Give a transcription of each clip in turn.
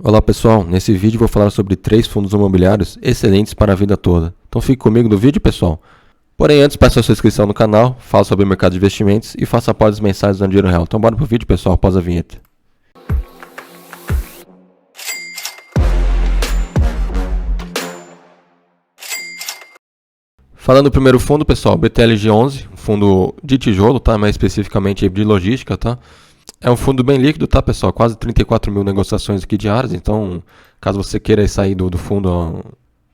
Olá pessoal, nesse vídeo vou falar sobre 3 fundos imobiliários excelentes para a vida toda. Então fique comigo no vídeo, pessoal. Porém, antes, peça a sua inscrição no canal, fale sobre o mercado de investimentos e faça aportes mensais no Dinheiro Real. Então bora pro vídeo, pessoal, após a vinheta. Falando do primeiro fundo, pessoal, BTLG11, um fundo de tijolo, tá? Mais especificamente de logística, tá? É um fundo bem líquido, tá, pessoal? Quase 34 mil negociações aqui diárias, então, caso você queira sair do fundo,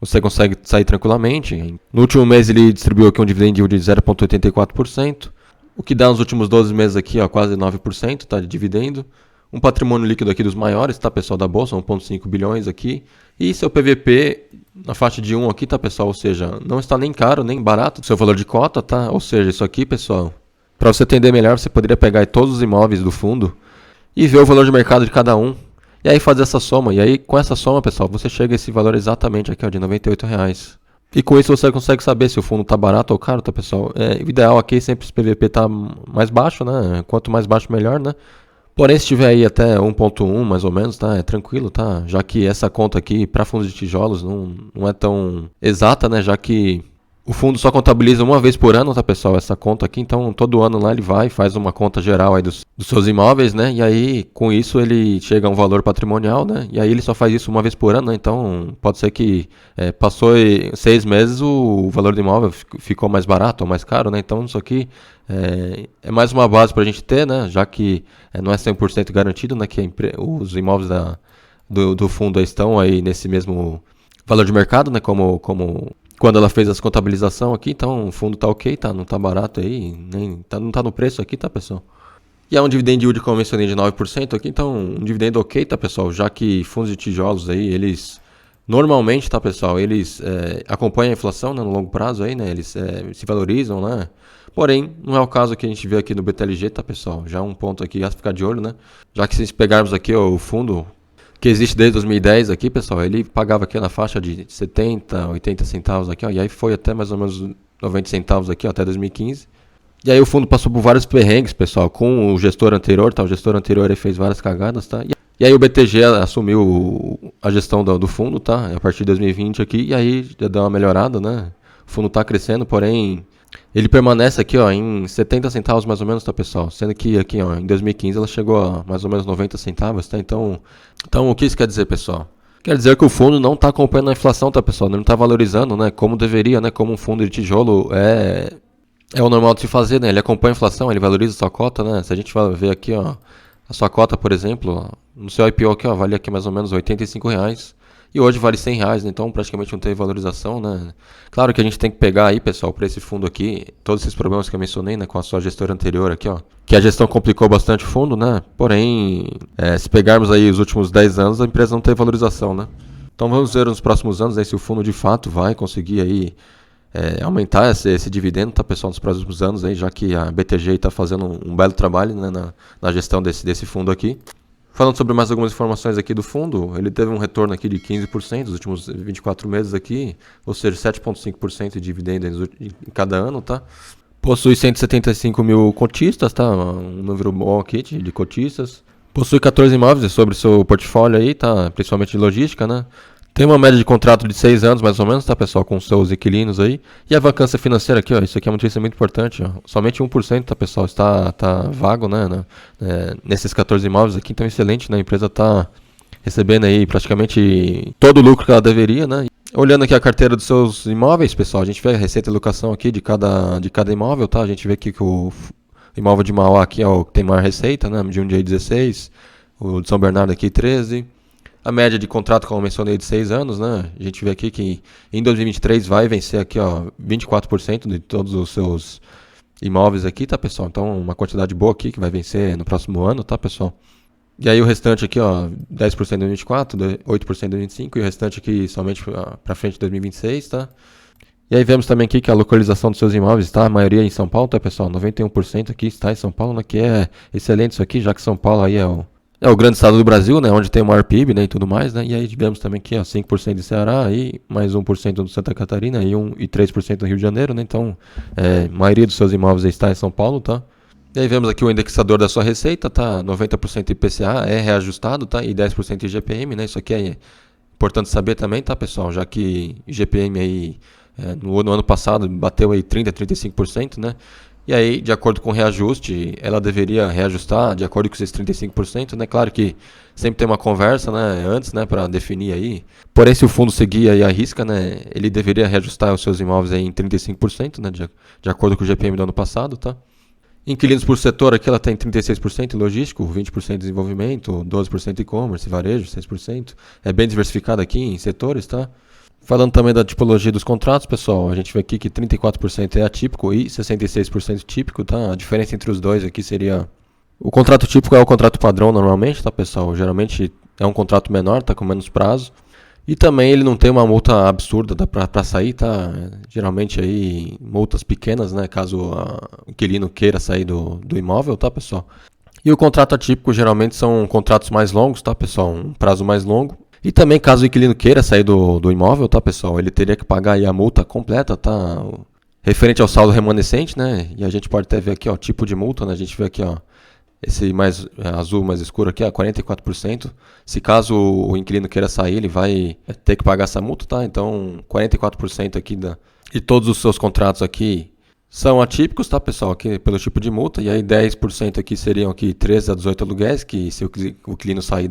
você consegue sair tranquilamente. No último mês ele distribuiu aqui um dividend yield de 0,84%, o que dá nos últimos 12 meses aqui, ó, quase 9%, tá, de dividendo. Um patrimônio líquido aqui dos maiores, tá, pessoal, da bolsa, 1,5 bilhões aqui. E seu PVP na faixa de 1 aqui, tá, pessoal? Ou seja, não está nem caro, nem barato seu valor de cota, tá? Ou seja, isso aqui, pessoal, para você entender melhor, você poderia pegar aí todos os imóveis do fundo e ver o valor de mercado de cada um. E aí fazer essa soma. E aí, com essa soma, pessoal, você chega a esse valor exatamente aqui, ó, de R$98. E com isso você consegue saber se o fundo está barato ou caro, tá, pessoal? O ideal aqui sempre esse PVP tá mais baixo, né? Quanto mais baixo, melhor, né? Porém, se tiver aí até 1,1 mais ou menos, tá? É tranquilo, tá? Já que essa conta aqui para fundos de tijolos não é tão exata, né? Já que o fundo só contabiliza uma vez por ano, tá, pessoal? Essa conta aqui, então todo ano lá ele vai e faz uma conta geral aí dos seus imóveis, né? E aí, com isso, ele chega a um valor patrimonial, né? E aí ele só faz isso uma vez por ano, né? Então, pode ser que passou 6 meses, o valor do imóvel ficou mais barato ou mais caro, né? Então, isso aqui é mais uma base para a gente ter, né? Já que não é 100% garantido, né? Que os imóveis do fundo estão aí nesse mesmo valor de mercado, né? Como quando ela fez essa contabilização aqui, então o fundo tá ok, tá? Não tá barato aí, não tá no preço aqui, tá, pessoal? E é um dividend yield, como eu mencionei, de 9% aqui, então um dividendo ok, tá, pessoal? Já que fundos de tijolos aí, eles normalmente, tá, pessoal? Eles acompanham a inflação, né, no longo prazo aí, né? Eles se valorizam, né? Porém, não é o caso que a gente vê aqui no BTLG, tá, pessoal? Já um ponto aqui a ficar de olho, né? Já que se pegarmos aqui ó, o fundo que existe desde 2010 aqui, pessoal, ele pagava aqui na faixa de 70, 80 centavos aqui, ó, e aí foi até mais ou menos 90 centavos aqui, ó, até 2015. E aí o fundo passou por vários perrengues, pessoal, com o gestor anterior, tá? O gestor anterior ele fez várias cagadas, tá? E aí o BTG assumiu a gestão do fundo, tá? A partir de 2020 aqui, e aí já deu uma melhorada, né? O fundo tá crescendo, porém ele permanece aqui, ó, em 70 centavos mais ou menos, tá, pessoal? Sendo que aqui, ó, em 2015 ela chegou a mais ou menos 90 centavos, tá? Então, o que isso quer dizer, pessoal? Quer dizer que o fundo não está acompanhando a inflação, tá, pessoal? Ele não está valorizando, né? Como deveria, né? Como um fundo de tijolo é o normal de se fazer, né? Ele acompanha a inflação, ele valoriza a sua cota, né? Se a gente vai ver aqui, ó, a sua cota, por exemplo, ó, no seu IPO aqui, ó, valia aqui mais ou menos R$85. E hoje vale R$100, né? Então praticamente não teve valorização, né? Claro que a gente tem que pegar aí, pessoal, para esse fundo aqui, todos esses problemas que eu mencionei, né, com a sua gestora anterior aqui, ó, que a gestão complicou bastante o fundo, né? Porém, se pegarmos aí os últimos 10 anos, a empresa não teve valorização, né? Então vamos ver nos próximos anos aí se o fundo de fato vai conseguir aí aumentar esse dividendo, tá, pessoal, nos próximos anos aí, já que a BTG está fazendo um belo trabalho, né, na gestão desse fundo aqui. Falando sobre mais algumas informações aqui do fundo, ele teve um retorno aqui de 15% nos últimos 24 meses aqui, ou seja, 7,5% de dividendo em cada ano, tá? Possui 175 mil cotistas, tá? Um número bom aqui de cotistas. Possui 14 imóveis sobre seu portfólio aí, tá? Principalmente de logística, né? Tem uma média de contrato de 6 anos, mais ou menos, tá, pessoal? Com seus inquilinos aí. E a vacância financeira aqui, ó. Isso aqui é uma notícia muito importante, ó. Somente 1%, tá, pessoal? Está vago, né? Nesses 14 imóveis aqui. Então, excelente, né? A empresa tá recebendo aí praticamente todo o lucro que ela deveria, né? Olhando aqui a carteira dos seus imóveis, pessoal, a gente vê a receita e locação aqui de cada imóvel, tá? A gente vê aqui que o imóvel de Mauá aqui é o que tem maior receita, né? De um dia 16. O de São Bernardo aqui, 13. A média de contrato, como eu mencionei, de 6 anos, né? A gente vê aqui que em 2023 vai vencer aqui, ó, 24% de todos os seus imóveis aqui, tá, pessoal? Então, uma quantidade boa aqui que vai vencer no próximo ano, tá, pessoal? E aí o restante aqui, ó, 10% em 2024, 8% em 2025 e o restante aqui somente para frente de 2026, tá? E aí vemos também aqui que a localização dos seus imóveis está, a maioria em São Paulo, tá, pessoal? 91% aqui está em São Paulo, né? Que é excelente isso aqui, já que São Paulo aí é o grande estado do Brasil, né, onde tem o maior PIB, né, e tudo mais, né, e aí tivemos também aqui, ó, 5% de Ceará, e mais 1% do Santa Catarina, e 3% do Rio de Janeiro, né, então, a maioria dos seus imóveis está em São Paulo, tá? E aí vemos aqui o indexador da sua receita, tá? 90% IPCA é reajustado, tá? E 10% IGPM, né? Isso aqui é importante saber também, tá, pessoal? Já que IGPM aí no ano passado bateu aí 30, 35%, né? E aí, de acordo com o reajuste, ela deveria reajustar de acordo com esses 35%, né? Claro que sempre tem uma conversa, né, antes, né, para definir aí. Porém, se o fundo seguir aí a risca, né, ele deveria reajustar os seus imóveis aí em 35%, né, de acordo com o GPM do ano passado, tá? Inquilinos por setor, aqui ela tem 36% em logístico, 20% em desenvolvimento, 12% em e-commerce, varejo, 6%. É bem diversificado aqui em setores, tá? Falando também da tipologia dos contratos, pessoal, a gente vê aqui que 34% é atípico e 66% típico, tá? A diferença entre os dois aqui seria... O contrato típico é o contrato padrão normalmente, tá, pessoal? Geralmente é um contrato menor, tá, com menos prazo. E também ele não tem uma multa absurda para sair, tá? Geralmente aí multas pequenas, né? Caso o inquilino queira sair do imóvel, tá, pessoal? E o contrato atípico geralmente são contratos mais longos, tá, pessoal? Um prazo mais longo. E também caso o inquilino queira sair do imóvel, tá, pessoal? Ele teria que pagar aí a multa completa, tá? Referente ao saldo remanescente, né? E a gente pode até ver aqui, ó, tipo de multa, né? A gente vê aqui, ó. Esse mais azul, mais escuro aqui, 44%. Se caso o inquilino queira sair, ele vai ter que pagar essa multa, tá? Então, 44% aqui e todos os seus contratos aqui são atípicos, tá, pessoal? Aqui pelo tipo de multa. E aí 10% aqui seriam aqui 13 a 18 aluguéis, que se o inquilino sair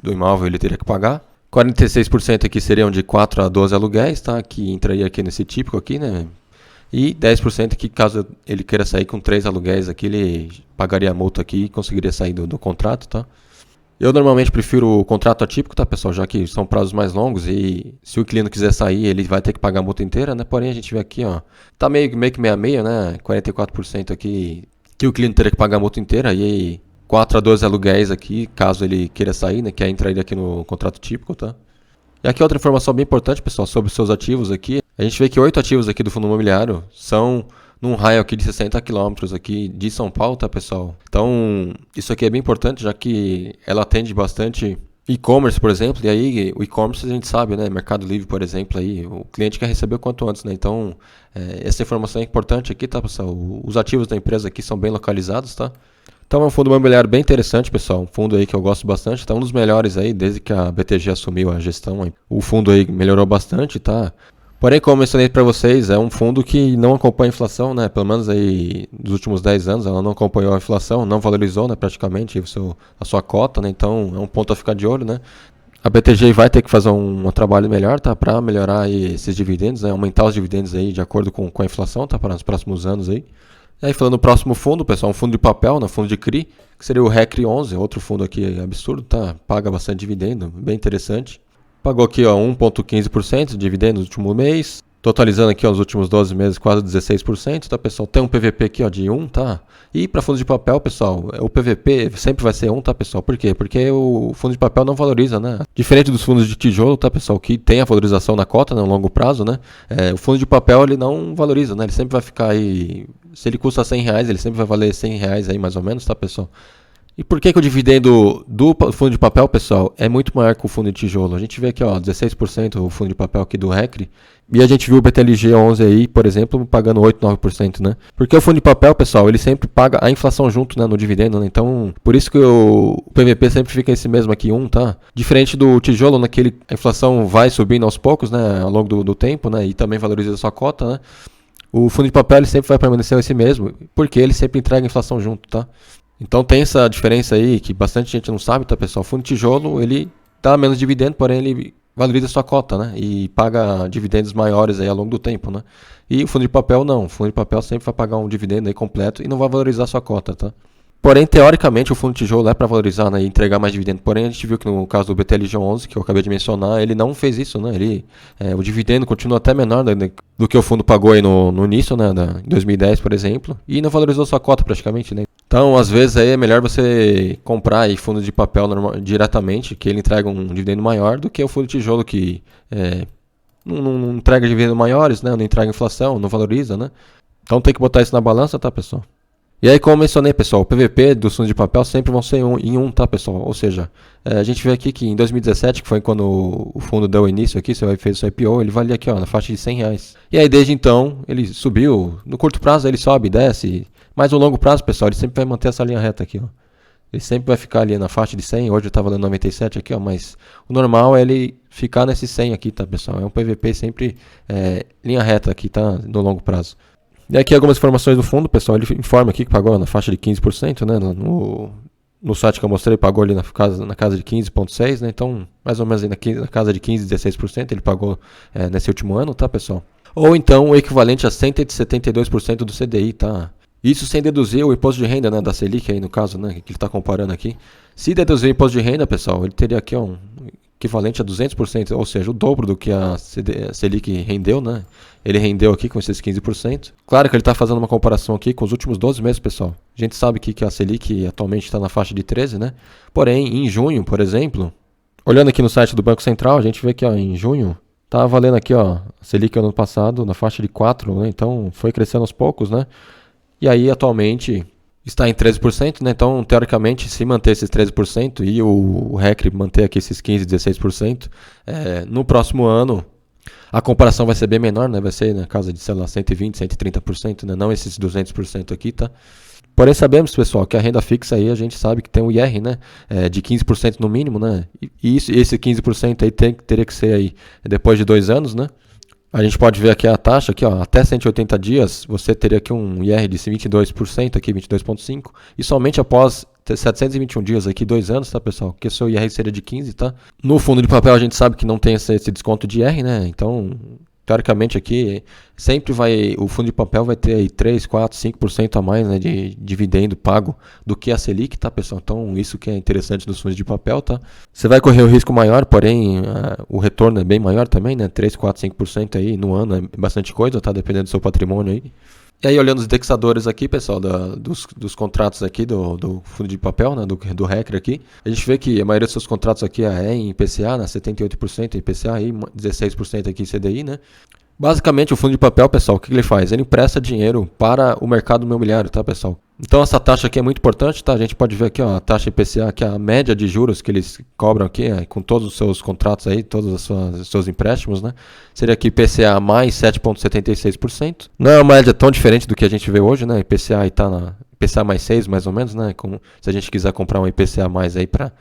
do imóvel, ele teria que pagar. 46% aqui seriam de 4 a 12 aluguéis, tá? Que entraria aqui nesse típico aqui, né? E 10% que caso ele queira sair com 3 aluguéis aqui, ele pagaria a multa aqui e conseguiria sair do contrato, tá? Eu normalmente prefiro o contrato atípico, tá, pessoal? Já que são prazos mais longos e se o inquilino quiser sair, ele vai ter que pagar a multa inteira, né? Porém, a gente vê aqui, ó, tá meio que meio a meio, né? 44% aqui que o inquilino teria que pagar a multa inteira e aí 4 a 12 aluguéis aqui, caso ele queira sair, né? Que aí entraria aqui no contrato típico, tá? E aqui outra informação bem importante, pessoal, sobre os seus ativos aqui. A gente vê que 8 ativos aqui do fundo imobiliário são num raio aqui de 60 quilômetros aqui de São Paulo, tá, pessoal? Então, isso aqui é bem importante, já que ela atende bastante e-commerce, por exemplo, e aí o e-commerce a gente sabe, né? Mercado Livre, por exemplo, aí o cliente quer receber o quanto antes, né? Então, essa informação é importante aqui, tá, pessoal? Os ativos da empresa aqui são bem localizados, tá? Então é um fundo imobiliário bem interessante, pessoal. Um fundo aí que eu gosto bastante. Tá um dos melhores aí, desde que a BTG assumiu a gestão. O fundo aí melhorou bastante, tá? Porém, como eu mencionei para vocês, é um fundo que não acompanha a inflação, né? Pelo menos aí nos últimos 10 anos ela não acompanhou a inflação, não valorizou, né, praticamente a sua cota, né? Então é um ponto a ficar de olho, né? A BTG vai ter que fazer um trabalho melhor, tá? Para melhorar aí esses dividendos, né? Aumentar os dividendos aí de acordo com a inflação, tá? Para os próximos anos aí. E aí falando do próximo fundo, pessoal, um fundo de papel, né, fundo de CRI, que seria o RECRI 11, outro fundo aqui absurdo, tá? Paga bastante dividendo, bem interessante. Pagou aqui, ó, 1,15% de dividendo no último mês, totalizando aqui, ó, os últimos 12 meses quase 16%, tá, pessoal? Tem um PVP aqui, ó, de 1, tá? E para fundo de papel, pessoal, o PVP sempre vai ser 1, tá, pessoal? Por quê? Porque o fundo de papel não valoriza, né? Diferente dos fundos de tijolo, tá, pessoal, que tem a valorização na cota, né, no longo prazo, né? O fundo de papel, ele não valoriza, né? Ele sempre vai ficar aí... Se ele custa R$100, ele sempre vai valer R$100 aí, mais ou menos, tá, pessoal? E por que o dividendo do fundo de papel, pessoal, é muito maior que o fundo de tijolo? A gente vê aqui, ó, 16% o fundo de papel aqui do RECRI, e a gente viu o BTLG 11 aí, por exemplo, pagando 8, 9%, né? Porque o fundo de papel, pessoal, ele sempre paga a inflação junto, né, no dividendo, né? Então, por isso que o PVP sempre fica esse mesmo aqui, 1, tá? Diferente do tijolo, naquele a inflação vai subindo aos poucos, né, ao longo do tempo, né, e também valoriza a sua cota, né? O fundo de papel ele sempre vai permanecer esse mesmo, porque ele sempre entrega a inflação junto, tá? Então tem essa diferença aí que bastante gente não sabe, tá, pessoal? O fundo de tijolo, ele dá menos dividendo, porém ele valoriza a sua cota, né? E paga dividendos maiores aí ao longo do tempo, né? E o fundo de papel não. O fundo de papel sempre vai pagar um dividendo aí completo e não vai valorizar a sua cota, tá? Porém, teoricamente, o fundo de tijolo é para valorizar, né, e entregar mais dividendo. Porém, a gente viu que no caso do BTLG 11, que eu acabei de mencionar, ele não fez isso, né? O dividendo continua até menor do que o fundo pagou aí no início, né, em 2010, por exemplo, e não valorizou sua cota praticamente, né? Então, às vezes, aí é melhor você comprar aí fundo de papel diretamente, que ele entrega um dividendo maior, do que o fundo de tijolo que não entrega dividendos maiores, né? Não entrega inflação, não valoriza, né? Então tem que botar isso na balança, tá, pessoal? E aí, como eu mencionei, pessoal, o PVP dos fundos de papel sempre vão ser em 1, tá, pessoal? Ou seja, a gente vê aqui que em 2017, que foi quando o fundo deu início aqui, você fez o seu IPO, ele valia aqui, ó, na faixa de R$100. E aí, desde então, ele subiu. No curto prazo, ele sobe, desce. Mas o longo prazo, pessoal, ele sempre vai manter essa linha reta aqui, ó. Ele sempre vai ficar ali na faixa de 100, hoje está valendo 97 aqui, ó, mas o normal é ele ficar nesse 100 aqui, tá, pessoal? É um PVP sempre linha reta aqui, tá, no longo prazo. E aqui algumas informações do fundo, pessoal, ele informa aqui que pagou na faixa de 15%, né, no site que eu mostrei, pagou ali na casa de 15,6%, né, então mais ou menos aí na casa de 15, 16% ele pagou nesse último ano, tá, pessoal? Ou então o equivalente a 172% do CDI, tá? Isso sem deduzir o imposto de renda, né, da Selic aí no caso, né, que ele está comparando aqui. Se deduzir o imposto de renda, pessoal, ele teria aqui um equivalente a 200%, ou seja, o dobro do que a Selic rendeu, né? Ele rendeu aqui com esses 15%. Claro que ele está fazendo uma comparação aqui com os últimos 12 meses, pessoal. A gente sabe que a Selic atualmente está na faixa de 13, né? Porém, em junho, por exemplo, olhando aqui no site do Banco Central, a gente vê que ó, em junho tá valendo aqui, ó, a Selic ano passado na faixa de 4, né? Então foi crescendo aos poucos, né? E aí, atualmente, está em 13%, né? Então, teoricamente, se manter esses 13% e o RECRE manter aqui esses 15%, 16%, no próximo ano, a comparação vai ser bem menor, né? Vai ser na casa de, sei lá, 120%, 130%, né? Não esses 200% aqui, tá? Porém, sabemos, pessoal, que a renda fixa aí, a gente sabe que tem o IR, né? De 15% no mínimo, né? E esse 15% aí teria que ser aí depois de 2 anos, né? A gente pode ver aqui a taxa, aqui, ó, até 180 dias, você teria aqui um IR de 22%, aqui 22,5%, e somente após 721 dias, aqui 2 anos, tá, pessoal? Que o seu IR seria de 15%, tá? No fundo de papel a gente sabe que não tem esse desconto de IR, né? Então, teoricamente aqui, sempre o fundo de papel vai ter aí 3, 4, 5% a mais, né, de dividendo pago do que a Selic, tá, pessoal? Então, isso que é interessante dos fundos de papel, tá? Você vai correr um risco maior, porém, o retorno é bem maior também, né? 3, 4, 5% aí no ano é bastante coisa, tá? Dependendo do seu patrimônio aí. E aí, olhando os indexadores aqui, pessoal, dos contratos aqui do fundo de papel, né, do RECRE aqui, a gente vê que a maioria dos seus contratos aqui é em IPCA, né, 78% IPCA e 16% aqui CDI, né. Basicamente, o fundo de papel, pessoal, o que ele faz? Ele empresta dinheiro para o mercado imobiliário, tá, pessoal? Então, essa taxa aqui é muito importante, tá? A gente pode ver aqui, ó, a taxa IPCA, que é a média de juros que eles cobram aqui, com todos os seus contratos aí, todos os seus empréstimos, né? Seria aqui IPCA mais 7,76%. Não é uma média tão diferente do que a gente vê hoje, né? IPCA aí tá na IPCA mais 6, mais ou menos, né? Como se a gente quiser comprar um IPCA mais aí para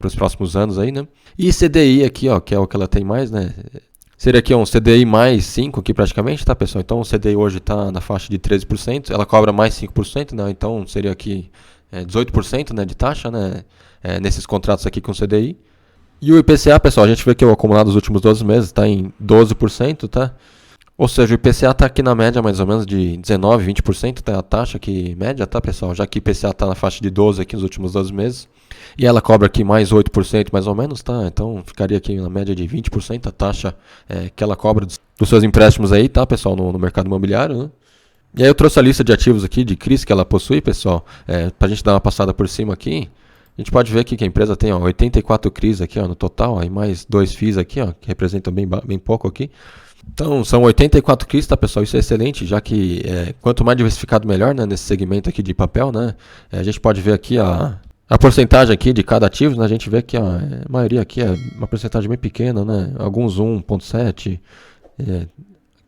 os próximos anos aí, né? E CDI aqui, ó, que é o que ela tem mais, né? Seria aqui um CDI mais 5 aqui praticamente, tá, pessoal? Então o CDI hoje está na faixa de 13%, ela cobra mais 5%, né? Então seria aqui 18%, né, de taxa, né, nesses contratos aqui com CDI. E o IPCA, pessoal, a gente vê que o acumulado dos últimos 12 meses está em 12%, tá? Ou seja, o IPCA está aqui na média mais ou menos de 19%, 20%, tá a taxa aqui média, tá, pessoal? Já que o IPCA está na faixa de 12% aqui nos últimos 12 meses. E ela cobra aqui mais 8% mais ou menos, tá? Então ficaria aqui na média de 20% a taxa que ela cobra dos seus empréstimos aí, tá, pessoal, no mercado imobiliário, né? E aí eu trouxe a lista de ativos aqui, de CRIs que ela possui, pessoal, para a gente dar uma passada por cima aqui. A gente pode ver aqui que a empresa tem 84 CRIs aqui, ó, no total, aí mais 2 FIIs aqui, ó, que representam bem pouco aqui. Então, são 84 CRIs, tá, pessoal? Isso é excelente, já que quanto mais diversificado, melhor, né, nesse segmento aqui de papel, né? A gente pode ver aqui a porcentagem aqui de cada ativo, né? A gente vê que a maioria aqui é uma porcentagem bem pequena, né? Alguns 1,7,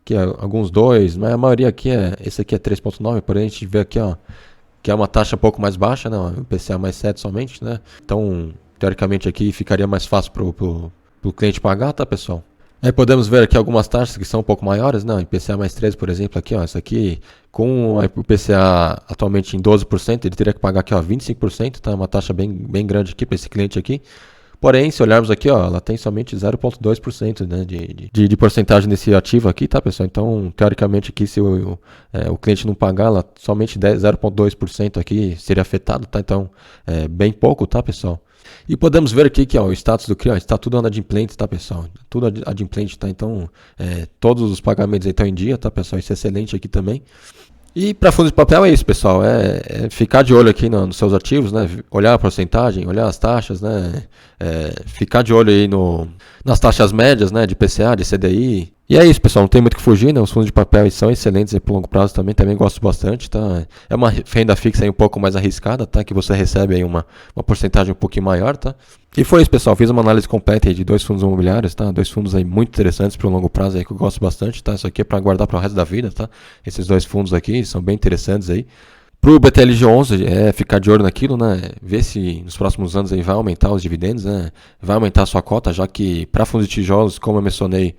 aqui alguns 2, mas a maioria aqui esse aqui é 3,9, porém a gente vê aqui, ó, que é uma taxa um pouco mais baixa, né? O IPCA mais 7 somente, né? Então, teoricamente aqui ficaria mais fácil pro cliente pagar, tá, pessoal? Aí podemos ver aqui algumas taxas que são um pouco maiores, né? IPCA mais 13, por exemplo, aqui, ó, isso aqui, com o IPCA atualmente em 12%, ele teria que pagar aqui, ó, 25%, tá? Uma taxa bem grande aqui para esse cliente aqui. Porém, se olharmos aqui, ó, ela tem somente 0,2%, né, de porcentagem nesse ativo aqui, tá, pessoal? Então, teoricamente aqui, se o cliente não pagar, ela somente 0,2% aqui seria afetado, tá? Então, bem pouco, tá, pessoal? E podemos ver aqui que ó, o status do CRI está tudo adimplente, tá, pessoal? Tudo adimplente, tá? Então, todos os pagamentos estão em dia, tá, pessoal? Isso é excelente aqui também. E para fundos de papel é isso, pessoal. Ficar de olho aqui nos seus ativos, né? Olhar a porcentagem, olhar as taxas, né? Ficar de olho aí nas taxas médias, né? De PCA, de CDI. E é isso, pessoal. Não tem muito o que fugir, né? Os fundos de papel são excelentes para longo prazo também gosto bastante, tá? É uma renda fixa aí um pouco mais arriscada, tá? Que você recebe aí uma porcentagem um pouquinho maior, tá? E foi isso, pessoal. Fiz uma análise completa aí de 2 fundos imobiliários, tá? 2 fundos aí muito interessantes para o longo prazo aí que eu gosto bastante, tá? Isso aqui é para guardar para o resto da vida, tá? Esses 2 fundos aqui são bem interessantes aí. Pro BTLG11 é ficar de olho naquilo, né? Ver se nos próximos anos aí vai aumentar os dividendos, né? Vai aumentar a sua cota, já que para fundos de tijolos, como eu mencionei,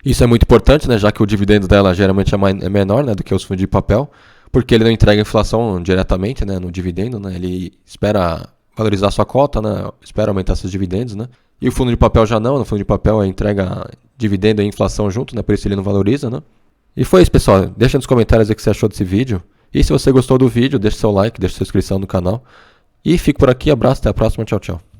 isso é muito importante, né? Já que o dividendo dela geralmente é menor, né, do que os fundos de papel, porque ele não entrega a inflação diretamente, né, no dividendo, né? Ele espera valorizar a sua cota, né? Espera aumentar seus dividendos, né? E o fundo de papel já não, no fundo de papel entrega dividendo e inflação junto, né? Por isso ele não valoriza, né? E foi isso, pessoal. Deixa nos comentários o que você achou desse vídeo. E se você gostou do vídeo, deixa seu like, deixa sua inscrição no canal. E fico por aqui, abraço, até a próxima, tchau, tchau.